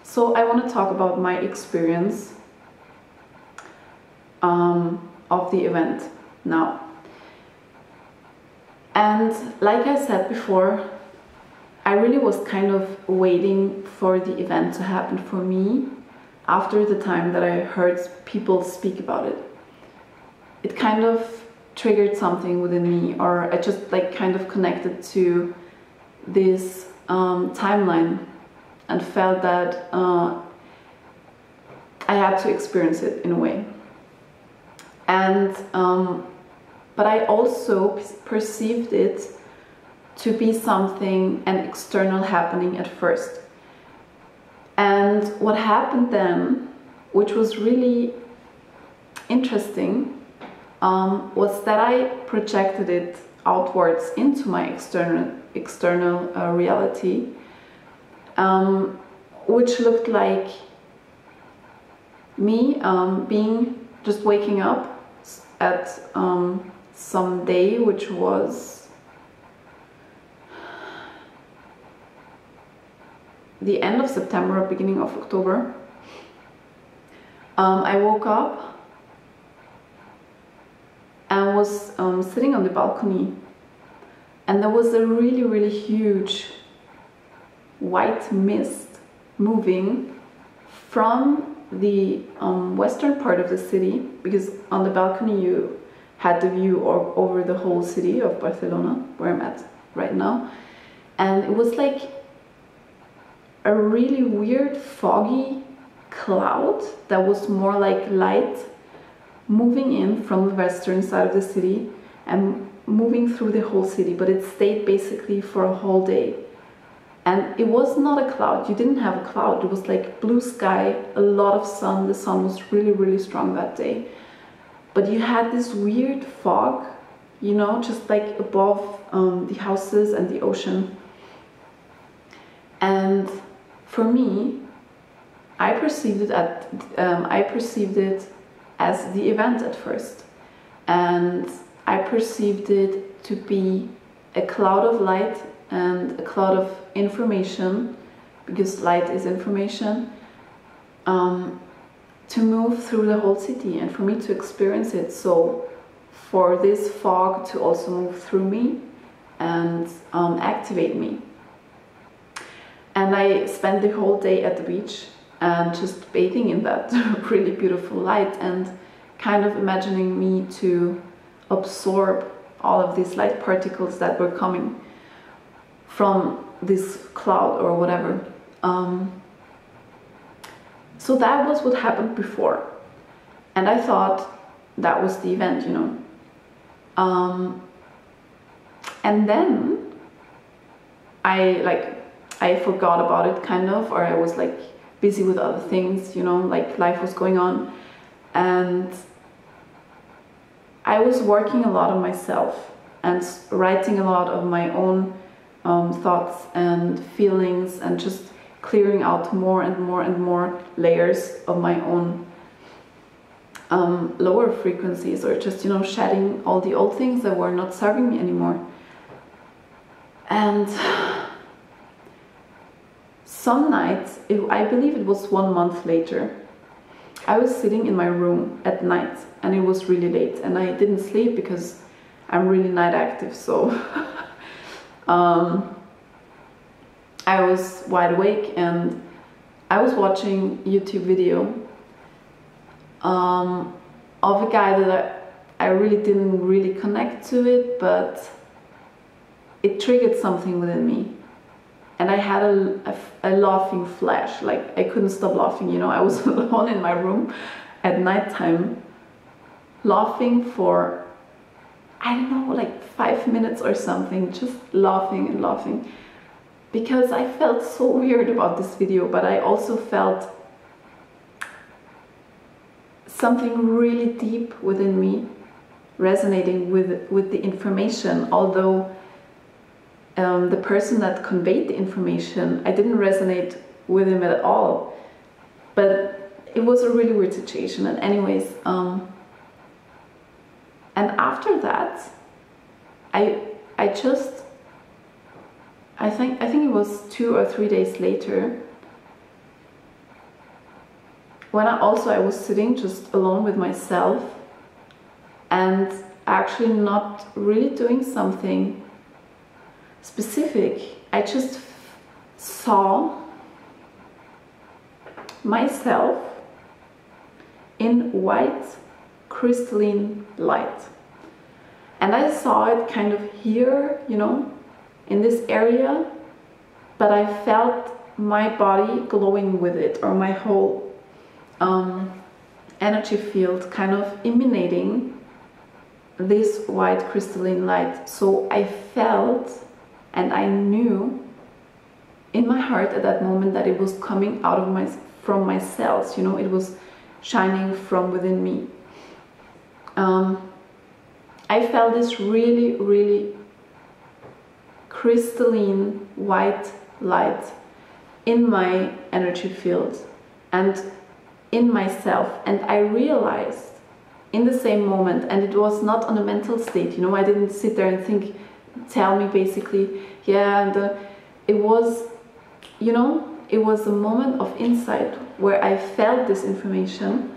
So I want to talk about my experience of the event now. And like I said before, I really was kind of waiting for the event to happen for me after the time that I heard people speak about it. It kind of triggered something within me, or I just like kind of connected to this timeline and felt that I had to experience it in a way. And but I also perceived it to be something, an external happening at first. And what happened then, which was really interesting, was that I projected it outwards into my external reality, which looked like me being just waking up at some day, which was the end of September, beginning of October. I woke up and was sitting on the balcony, and there was a really, really huge white mist moving from the western part of the city, because on the balcony you had the view over the whole city of Barcelona, where I'm at right now. And it was like a really weird foggy cloud that was more like light moving in from the western side of the city and moving through the whole city, but it stayed basically for a whole day. And it was not a cloud, you didn't have a cloud, it was like blue sky, a lot of sun, the sun was really, really strong that day. But you had this weird fog, you know, just like above the houses and the ocean. And for me, I perceived it as the event at first, and I perceived it to be a cloud of light and a cloud of information, because light is information, to move through the whole city and for me to experience it. So for this fog to also move through me and activate me. And I spent the whole day at the beach and just bathing in that really beautiful light and kind of imagining me to absorb all of these light particles that were coming from this cloud or whatever. So that was what happened before. And I thought that was the event, you know. And then I forgot about it kind of, or I was like busy with other things, you know, like life was going on. And I was working a lot on myself and writing a lot of my own thoughts and feelings, and just clearing out more and more and more layers of my own lower frequencies, or just, you know, shedding all the old things that were not serving me anymore. And some nights, I believe it was 1 month later, I was sitting in my room at night, and it was really late, and I didn't sleep because I'm really night active, so I was wide awake, and I was watching YouTube video of a guy that I really didn't really connect to it, but it triggered something within me. And I had a laughing flash, like I couldn't stop laughing, you know. I was alone in my room at nighttime, laughing for, I don't know, like 5 minutes or something, just laughing and laughing. Because I felt so weird about this video, but I also felt something really deep within me resonating with the information, although the person that conveyed the information, I didn't resonate with him at all. But it was a really weird situation. And anyways, and after that, I think it was 2 or 3 days later, when I was sitting just alone with myself and actually not really doing something specific. I just saw myself in white crystalline light, and I saw it kind of here, you know, in this area, but I felt my body glowing with it, or my whole energy field kind of emanating this white crystalline light. So I felt and I knew in my heart at that moment that it was coming out of from my cells, you know, it was shining from within me. I felt this really, really crystalline white light in my energy field and in myself, and I realized in the same moment, and it was not on a mental state, you know, I didn't sit there and think, tell me basically, yeah, and it was, you know, it was a moment of insight where I felt this information,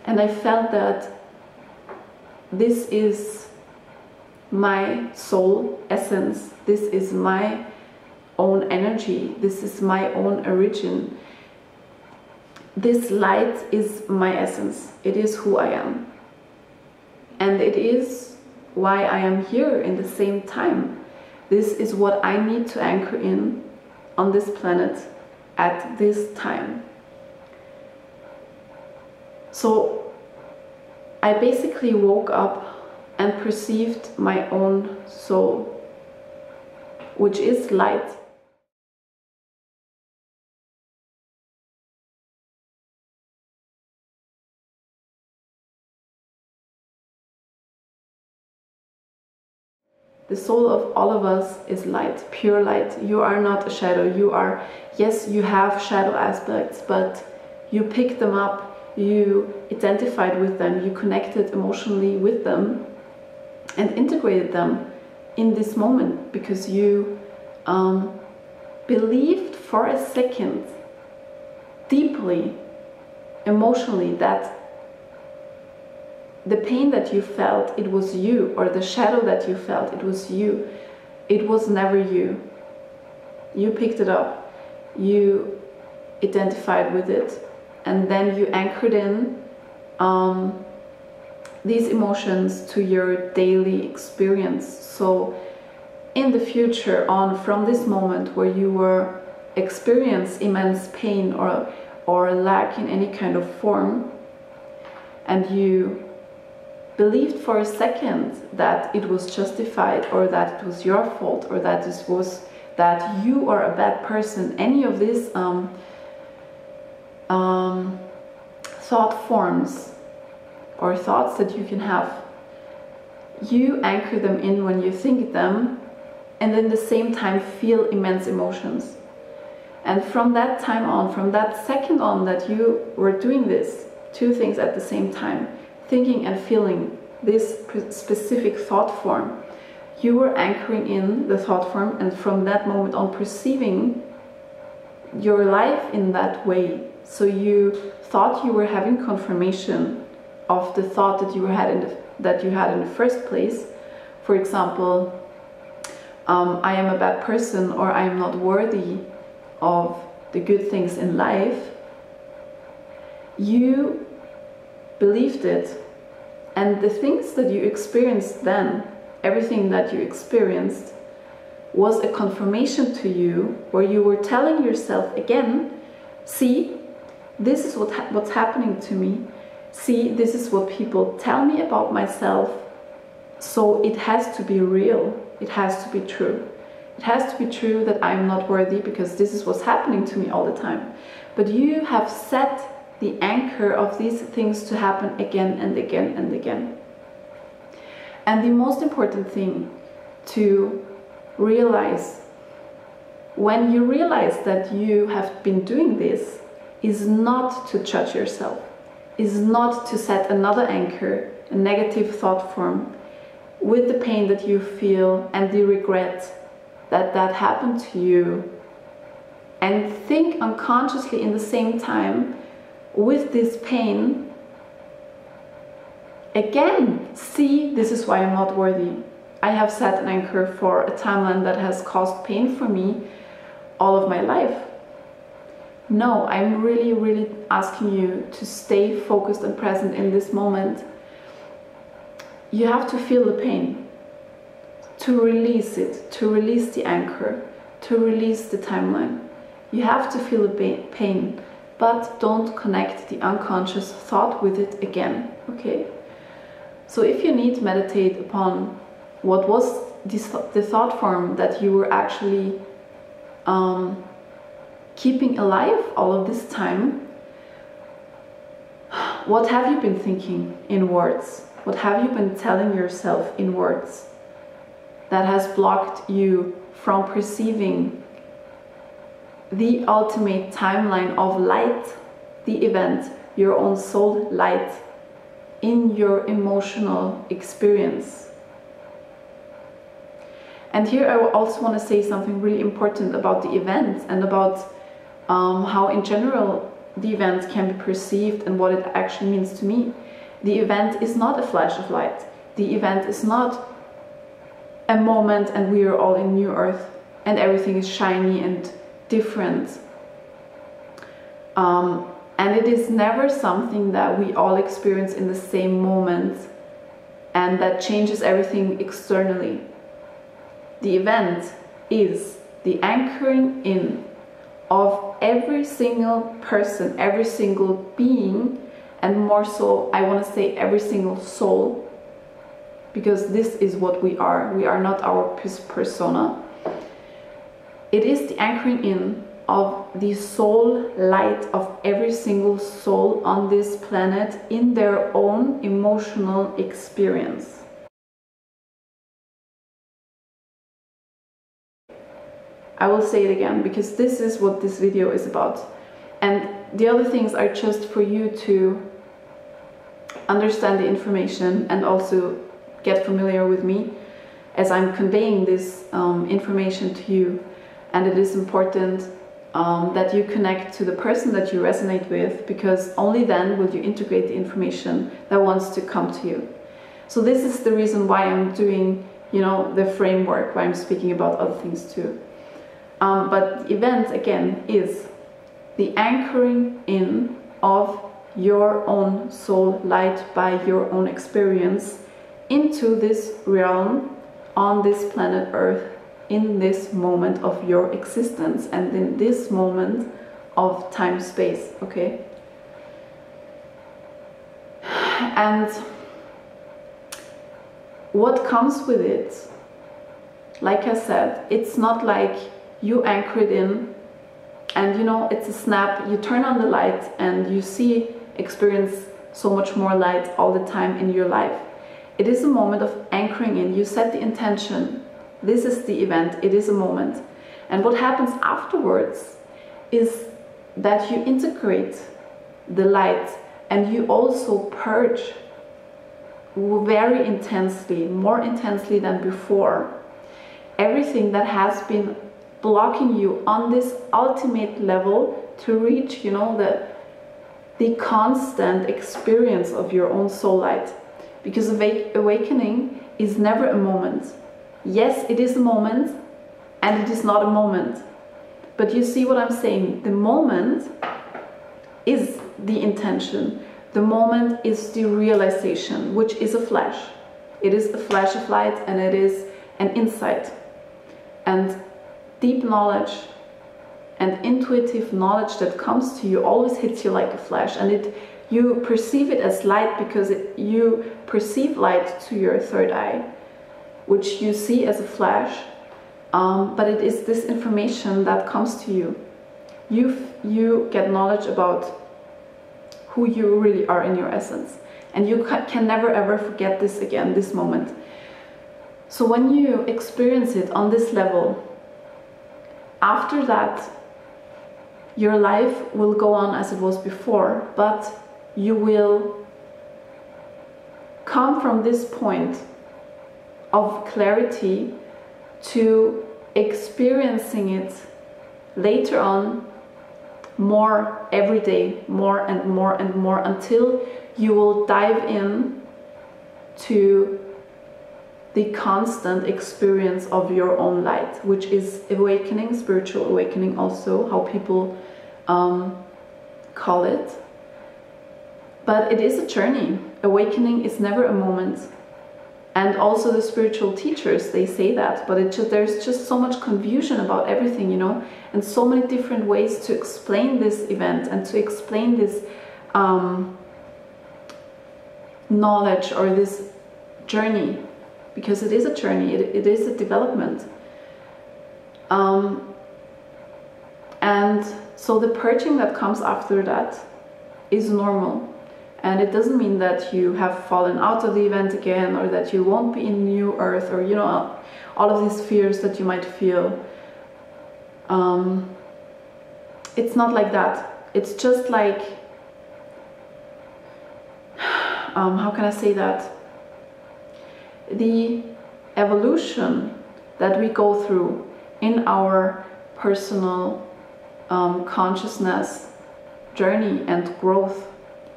and I felt that this is my soul essence, this is my own energy, this is my own origin. This light is my essence, it is who I am. And it is why I am here in the same time. This is what I need to anchor in on this planet at this time. So I basically woke up and perceived my own soul, which is light. The soul of all of us is light, pure light. You are not a shadow. You are, yes, you have shadow aspects, but you picked them up, you identified with them, you connected emotionally with them and integrated them in this moment because you believed for a second deeply, emotionally, that the pain that you felt, it was you, or the shadow that you felt, it was you. It was never you. You picked it up, you identified with it, and then you anchored in these emotions to your daily experience. So in the future on, from this moment where you were experience immense pain or lack in any kind of form, and you believed for a second that it was justified, or that it was your fault, or that this was, that you are a bad person, any of these thought forms or thoughts that you can have, you anchor them in when you think them, and at the same time feel immense emotions. And from that time on, from that second on that you were doing this, two things at the same time, thinking and feeling this specific thought form, you were anchoring in the thought form, and from that moment on perceiving your life in that way. So you thought you were having confirmation of the thought that you had in the first place. For example, I am a bad person, or I am not worthy of the good things in life. You believed it, and the things that you experienced then, everything that you experienced, was a confirmation to you, where you were telling yourself again, see, this is what's happening to me, see, this is what people tell me about myself, so it has to be real, it has to be true. It has to be true that I'm not worthy, because this is what's happening to me all the time. But you have set the anchor of these things to happen again and again and again. And the most important thing to realize, when you realize that you have been doing this, is not to judge yourself, is not to set another anchor, a negative thought form, with the pain that you feel and the regret that happened to you, and think unconsciously in the same time, with this pain, again, see, this is why I'm not worthy. I have set an anchor for a timeline that has caused pain for me all of my life. No, I'm really, really asking you to stay focused and present in this moment. You have to feel the pain, to release it, to release the anchor, to release the timeline. You have to feel the pain, but don't connect the unconscious thought with it again, okay? So if you need, meditate upon what was the thought form that you were actually keeping alive all of this time. What have you been thinking in words? What have you been telling yourself in words that has blocked you from perceiving the ultimate timeline of light, the event, your own soul light in your emotional experience? And here I also want to say something really important about the event and about how in general the event can be perceived and what it actually means to me. The event is not a flash of light. The event is not a moment and we are all in New Earth and everything is shiny and different. And it is never something that we all experience in the same moment and that changes everything externally. The event is the anchoring in of every single person, every single being, and more so, I want to say every single soul, because this is what we are. We are not our persona. It is the anchoring in of the soul light of every single soul on this planet in their own emotional experience. I will say it again because this is what this video is about. And the other things are just for you to understand the information and also get familiar with me as I'm conveying this information to you. And it is important that you connect to the person that you resonate with, because only then will you integrate the information that wants to come to you. So this is the reason why I'm doing, you know, the framework, why I'm speaking about other things too. But the event, again, is the anchoring in of your own soul light by your own experience into this realm on this planet Earth in this moment of your existence and in this moment of time-space, okay? And what comes with it, like I said, it's not like you anchor it in and, you know, it's a snap, you turn on the light and you experience so much more light all the time in your life. It is a moment of anchoring in. You set the intention. This is the event. It is a moment. And what happens afterwards is that you integrate the light and you also purge very intensely, more intensely than before, everything that has been blocking you on this ultimate level to reach, you know, the constant experience of your own soul light. Because awakening is never a moment. Yes, it is a moment and it is not a moment. But you see what I'm saying? The moment is the intention. The moment is the realization, which is a flash. It is a flash of light and it is an insight. And deep knowledge and intuitive knowledge that comes to you always hits you like a flash, and you perceive it as light because you perceive light to your third eye, which you see as a flash, but it is this information that comes to you. You get knowledge about who you really are in your essence, and you can never ever forget this again, this moment. So when you experience it on this level, after that, your life will go on as it was before, but you will come from this point of clarity to experiencing it later on more every day, more and more and more, until you will dive in to the constant experience of your own light, which is awakening, spiritual awakening also, how people call it. But it is a journey. Awakening is never a moment. And also the spiritual teachers, they say that, but there's just so much confusion about everything, you know, and so many different ways to explain this event and to explain this knowledge or this journey, because it is a journey, it is a development. And so the purging that comes after that is normal. And it doesn't mean that you have fallen out of the event again, or that you won't be in New Earth, or, you know, all of these fears that you might feel. It's not like that. It's just like, how can I say that? The evolution that we go through in our personal consciousness journey and growth,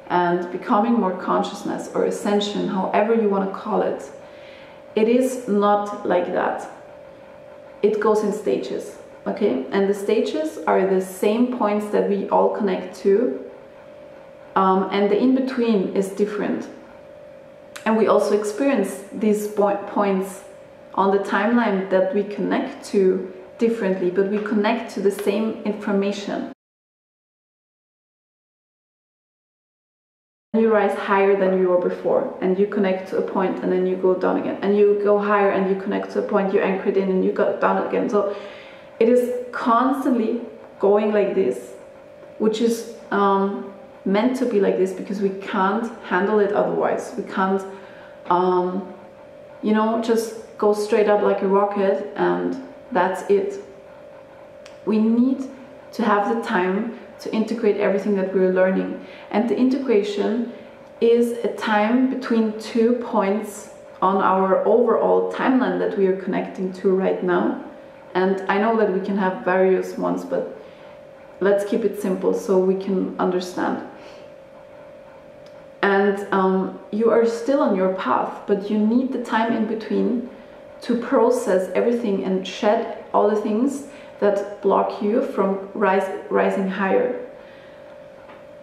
and becoming more consciousness or ascension, however you want to call it, it is not like that. It goes in stages, okay? And the stages are the same points that we all connect to, and the in-between is different. And we also experience these points on the timeline that we connect to differently, but we connect to the same information. You rise higher than you were before, and you connect to a point, and then you go down again, and you go higher and you connect to a point, you anchor it in, and you go down again. So it is constantly going like this, which is meant to be like this, because we can't handle it otherwise. We can't you know, just go straight up like a rocket and that's it. We need to have the time to integrate everything that we're learning, and the integration is a time between 2 points on our overall timeline that we are connecting to right now. And I know that we can have various ones, but let's keep it simple so we can understand. And you are still on your path, but you need the time in between to process everything and shed all the things that block you from rising higher.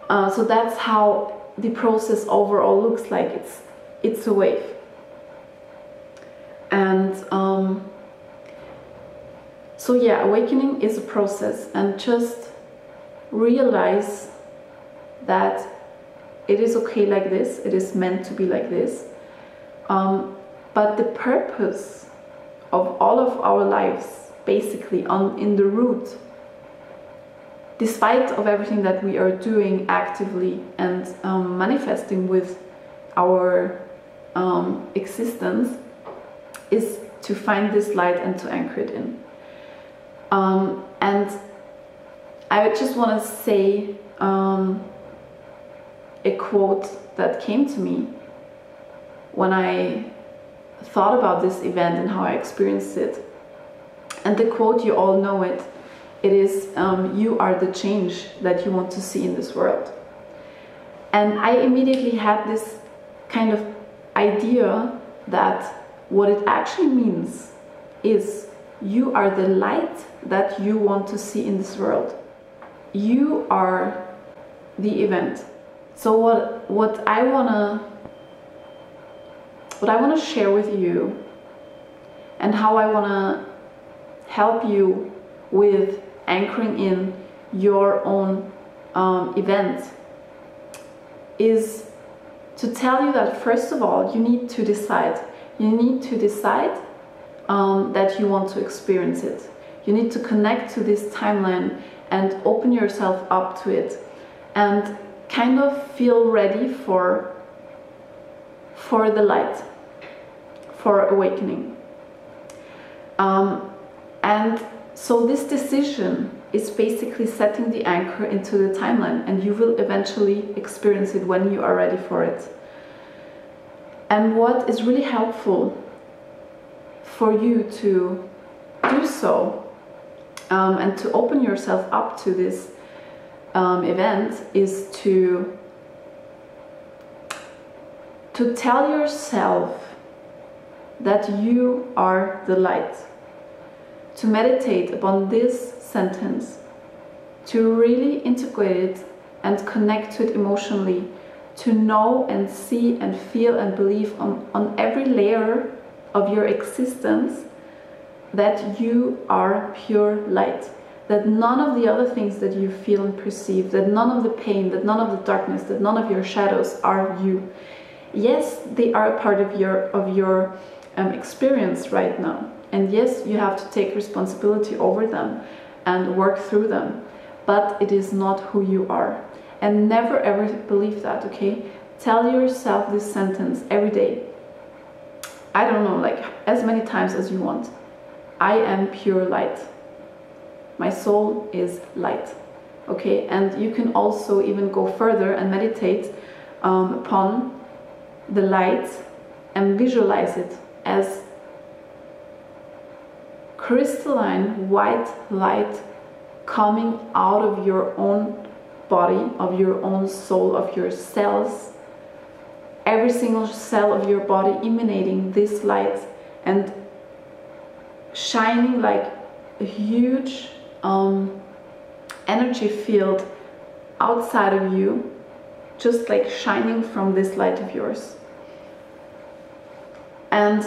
So that's how the process overall looks like. It's a wave. And so yeah, awakening is a process, and just realize that it is okay like this, it is meant to be like this. But the purpose of all of our lives, basically in the root, despite of everything that we are doing actively and manifesting with our existence, is to find this light and to anchor it in. And I just want to say a quote that came to me when I thought about this event and how I experienced it. And the quote, you all know it. It is, you are the change that you want to see in this world. And I immediately had this kind of idea that what it actually means is you are the light that you want to see in this world. You are the event. So what I wanna share with you, and how I wanna help you with anchoring in your own event, is to tell you that first of all you need to decide. You need to decide that you want to experience it. You need to connect to this timeline and open yourself up to it, and kind of feel ready for the light, for awakening. And so this decision is basically setting the anchor into the timeline, and you will eventually experience it when you are ready for it. And what is really helpful for you to do so, and to open yourself up to this event is to tell yourself that you are the light, to meditate upon this sentence, to really integrate it and connect to it emotionally, to know and see and feel and believe on every layer of your existence that you are pure light, that none of the other things that you feel and perceive, that none of the pain, that none of the darkness, that none of your shadows are you. Yes, they are a part of your experience right now, and yes, you have to take responsibility over them and work through them, but it is not who you are. And never ever believe that, okay? Tell yourself this sentence every day. I don't know, like as many times as you want. I am pure light. My soul is light. Okay, and you can also even go further and meditate upon the light and visualize it as crystalline white light coming out of your own body, of your own soul, of your cells. Every single cell of your body emanating this light and shining like a huge energy field outside of you, just like shining from this light of yours. And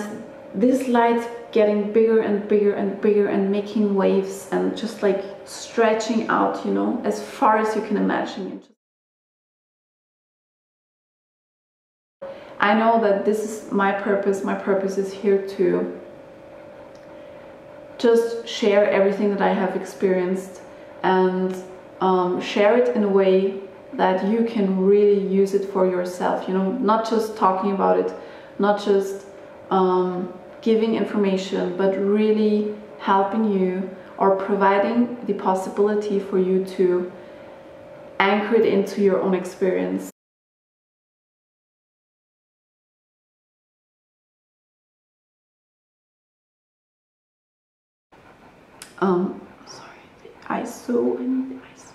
this light getting bigger and bigger and bigger and making waves and just like stretching out, you know, as far as you can imagine. I know that this is my purpose. My purpose is here to just share everything that I have experienced and share it in a way that you can really use it for yourself, you know, not just talking about it, not just giving information, but really helping you or providing the possibility for you to anchor it into your own experience. Sorry, the ISO, I need the ISO.